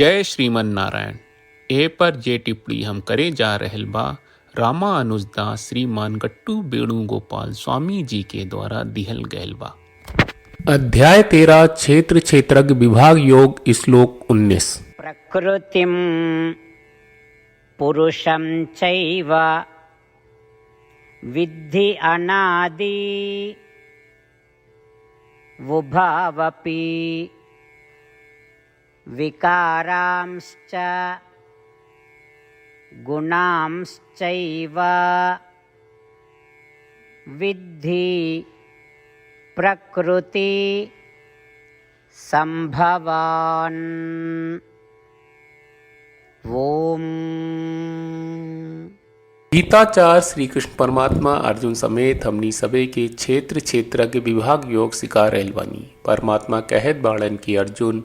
जय श्रीमन नारायण। ए पर जे टिप्पणी हम करे जा रहल बा रामा अनुजदास श्रीमान गट्टू वेणुगोपाल स्वामी जी के द्वारा दिहल गयल बा। अध्याय 13 क्षेत्र क्षेत्रज्ञ विभाग योग श्लोक 19। प्रकृतिं पुरुषं चैव विद्धि अनादि वुभावपि विकारांश्च गुणांश्चैव विद्धि प्रकृति संभवान्। ओम। गीताचार्य श्री कृष्ण परमात्मा अर्जुन समेत हमनी सबे के क्षेत्र क्षेत्रज्ञ विभाग योग सिखा रहल बानी। परमात्मा कहत बाड़न की अर्जुन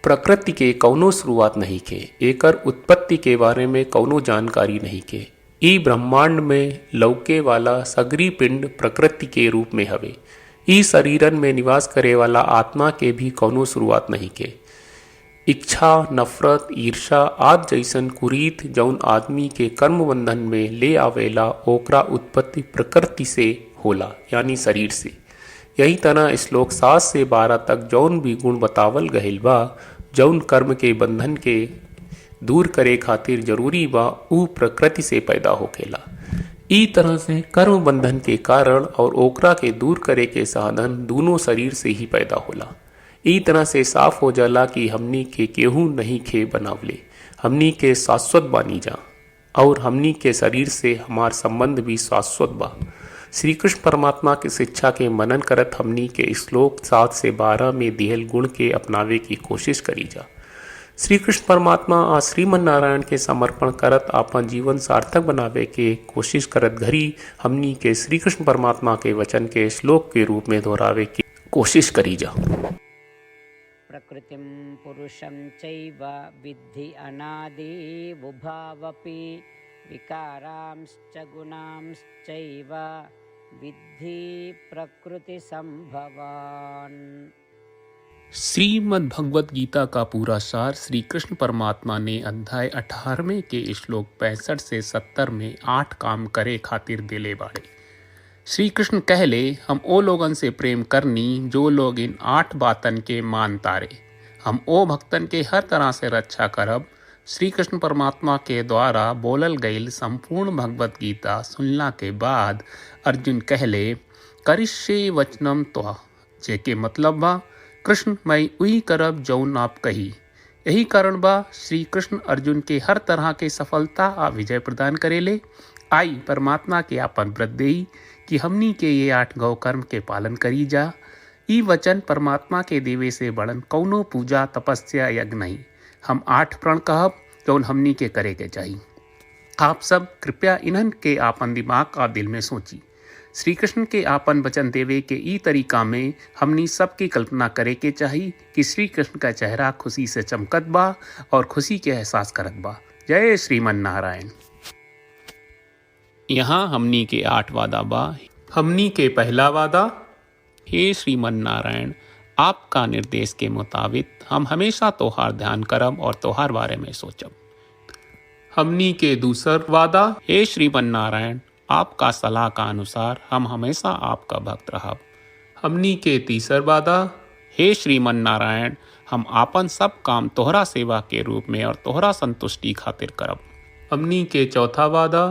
प्रकृति के कौनो शुरुआत नहीं के, एकर उत्पत्ति के बारे में कौनो जानकारी नहीं के। ई ब्रह्मांड में लौके वाला सगरी पिंड प्रकृति के रूप में हवे। ई शरीरन में निवास करे वाला आत्मा के भी कौनो शुरुआत नहीं के। इच्छा, नफरत, ईर्षा आदि जैसन कुरीत जौन आदमी के कर्म बंधन में ले आवेला ओकरा उत्पत्ति प्रकृति से होला, यानी शरीर से। यही तरह श्लोक 7 से 12 तक जौन भी गुण बतावल गहिल बा, जौन कर्म के बंधन के दूर करे खातिर जरूरी बा, ऊ प्रकृति से पैदा होखेला। ई तरह से कर्म बंधन के कारण और ओकरा के दूर करे के साधन दोनों शरीर से ही पैदा होला। ई तरह से साफ हो जाला कि हमनी के केहू नहीं खे बनावले, हमनी के शाश्वत बानी जा और हमनी के शरीर से हमार संबंध भी शाश्वत बा। श्री कृष्ण परमात्मा की शिक्षा के मनन करत हमनी के श्लोक 7 से 12 में दिहल गुण के अपनावे की कोशिश करी जा। श्री कृष्ण परमात्मा आ श्रीमन नारायण के समर्पण करत आपन जीवन सार्थक बनावे के कोशिश करत घड़ी हमनी के श्री कृष्ण परमात्मा के वचन के श्लोक के रूप में दोहरावे की कोशिश करी जा। प्रकृतिं पुरुषं चैव विद्धि अनादि वुभावपि विकारांश्च गुणांश्चैव विद्धि प्रकृति संभवान्। श्रीमद् भगवत गीता का पूरा सार श्री कृष्ण परमात्मा ने अध्याय 18वें के श्लोक 65 से 70 में 8 काम करे खातिर दिले बाड़े। श्री कृष्ण कहले, हम ओ लोगन से प्रेम करनी जो लोग इन 8 बातन के मान तारे। हम ओ भक्तन के हर तरह से रक्षा करब। श्री कृष्ण परमात्मा के द्वारा बोलल गईल संपूर्ण भगवत गीता सुनला के बाद अर्जुन कहले, करिष्ये वचनम त्वा, जेके मतलब बा कृष्ण मैं उही करब जौन आप कही। यही कारण बा श्री कृष्ण अर्जुन के हर तरह के सफलता आ विजय प्रदान करेले। आई परमात्मा के आपन व्रत देई कि हमनी के ये 8 गौ कर्म के पालन करी जा। ई वचन परमात्मा के देवे से बड़न कौनो पूजा तपस्या यज्ञ नहीं। हम 8 प्रण कहब जौन हमनी के करे के चाहिए। आप सब कृपया इन्हन के आपन दिमाग और दिल में सोची। श्री कृष्ण के आपन वचन देवे के ई तरीका में हमनी सबकी कल्पना करे के चाहिए कि श्री कृष्ण का चेहरा खुशी से चमकत बा और खुशी के एहसास करत बा। जय श्रीमन नारायण। यहाँ हमनी के 8 वादा बा। हमनी के पहला वादा, हे श्रीमन नारायण, आपका निर्देश के मुताबिक हम हमेशा तोहार ध्यान करब और तोहार बारे में सोचब। हमनी के दूसर वादा, हे श्रीमन नारायण, आपका सलाह का अनुसार हम हमेशा आपका भक्त रहब। हमनी के तीसर वादा, हे श्रीमन नारायण, हम आपन सब काम तोहरा सेवा के रूप में और तोहरा संतुष्टि खातिर करब। हमनी के चौथा वादा,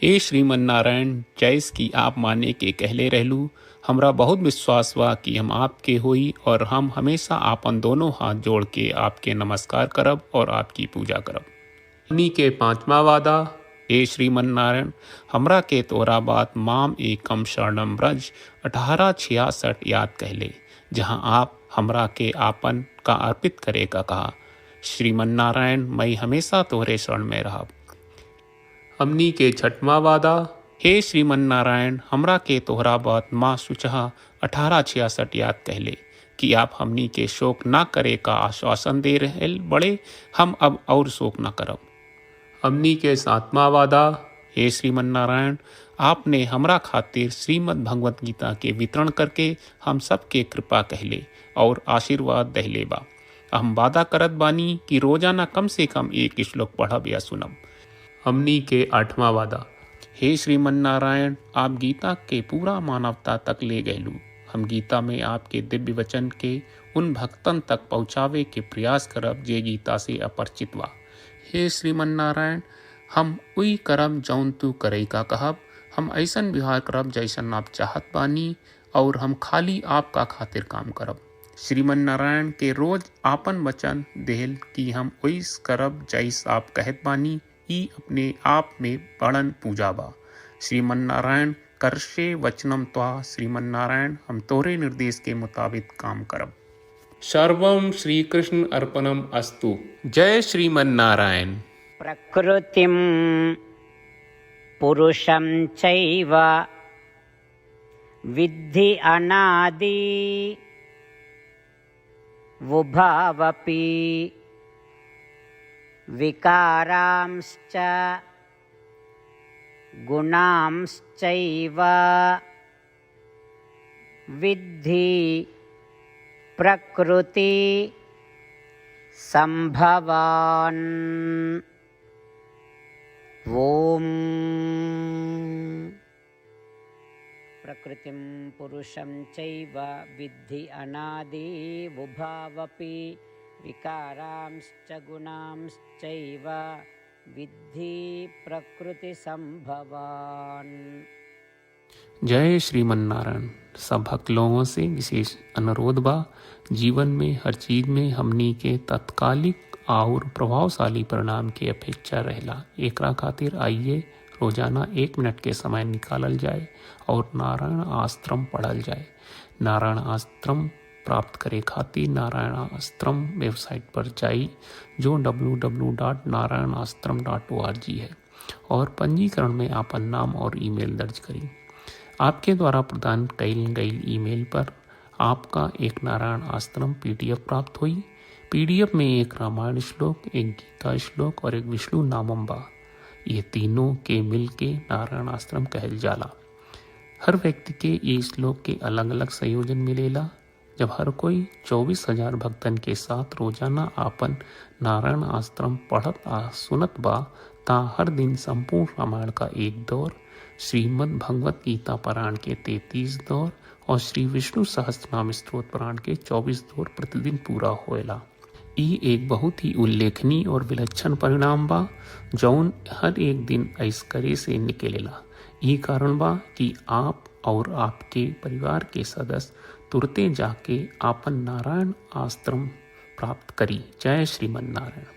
हे श्रीमन नारायण, जैस की आप माने के कहले रहलू, हमरा बहुत विश्वास बा कि हम आपके होई और हम हमेशा आपन दोनों हाथ जोड़ के आपके नमस्कार करब और आपकी पूजा करब। हमनी के 5वां वादा, हे श्रीमन नारायण, हमरा के तोरा बात माम एकम शरणम ब्रज 1866 याद कहले, जहाँ आप हमरा के आपन का अर्पित करे का कहा। श्रीमन नारायण, मैं हमेशा तोहरे शरण में रहब। हमनी के 6वां वादा, हे श्रीमन नारायण, हमरा के तोहरा बात माँ सुचहा 1866 याद कहले कि आप हमनी के शोक ना करे का आश्वासन दे रहे बड़े, हम अब और शोक ना करब। हमनी के 7वां वादा, हे श्रीमन नारायण, आपने हमरा खातिर श्रीमद् भगवत गीता के वितरण करके हम सब के कृपा कहले और आशीर्वाद दहले बा। हम वादा करत बानी कि रोजाना कम से कम एक श्लोक पढ़ब या सुनब। हमनी के 8वां वादा। हे श्रीमन नारायण, आप गीता के पूरा मानवता तक ले गयलू। हम गीता में आपके दिव्य वचन के उन भक्तन तक पहुँचावे के प्रयास करब जे गीता से अपरिचित बा। हे श्रीमन नारायण, हम उई करब जौन तू करे का कहब। हम ऐसन व्यवहार करब जैसन आप चाहत बानी और हम खाली आपका खातिर काम करब। श्रीमन नारायण के रोज आपन वचन देहल कि हम ओइस करब जैस आप कहत बानी, ई अपने आप में बड़न पूजा बा। श्रीमन नारायण, करशे वचनम त्वा। श्रीमन नारायण, हम तोरे निर्देश के मुताबिक काम करब। सर्वम श्री कृष्ण अर्पणम अस्तु। जय श्रीमन नारायण। प्रकृतिं पुरुषं चैव विद्धि अनादि वुभावपि विकारांश्च गुणांश्चैव विद्धि प्रकृति संभवान्। ओम। प्रकृतिं पुरुषं चैव विद्धि अनादि वुभावपि विकारांश्च गुणांश्चैव विद्धि प्रकृति संभवान्। जय श्रीमन नारायण। सब भक्त लोगों से विशेष अनुरोध बा, जीवन में हर चीज में हमनी के तत्कालिक और प्रभावशाली परिणाम की अपेक्षा रहेला। एकरा खातिर आइए रोजाना 1 मिनट के समय निकालल जाए और नारायण आश्रम पढ़ल जाए। नारायण आश्रम प्राप्त करे खातिर नारायण आश्रम वेबसाइट पर जाई, जो www.narayanashram.org है, और पंजीकरण में आपन नाम और ईमेल दर्ज करी। आपके द्वारा प्रदान कईल गई ईमेल पर आपका एक नारायण आश्रम PDF प्राप्त हुई। PDF में एक रामायण श्लोक, एक गीता श्लोक और एक विष्णु नामम बा। ये तीनों के मिल के नारायण आश्रम कहल जाला। हर व्यक्ति के ये श्लोक के अलग अलग संयोजन मिलेला। जब हर कोई 24,000 भक्तन के साथ रोजाना आपन नारायण आश्रम पढ़त आ सुनत बा, ता हर दिन संपूर्ण रामायण का 1 दौर, श्रीमद् भगवत गीता पारायण के 33 दौर और श्री विष्णु सहस्त्रनाम स्तोत्र पारायण के 24 दौर प्रतिदिन पूरा होएला। ई एक बहुत ही उल्लेखनीय और विलक्षण परिणाम बा, जौन हर एक दिन ऐस करे से निकलेला। ई कारण बा कि आप और आपके परिवार के सदस्य तुरते जाके आपन नारायण आश्रम प्राप्त करी। जय श्रीमन नारायण।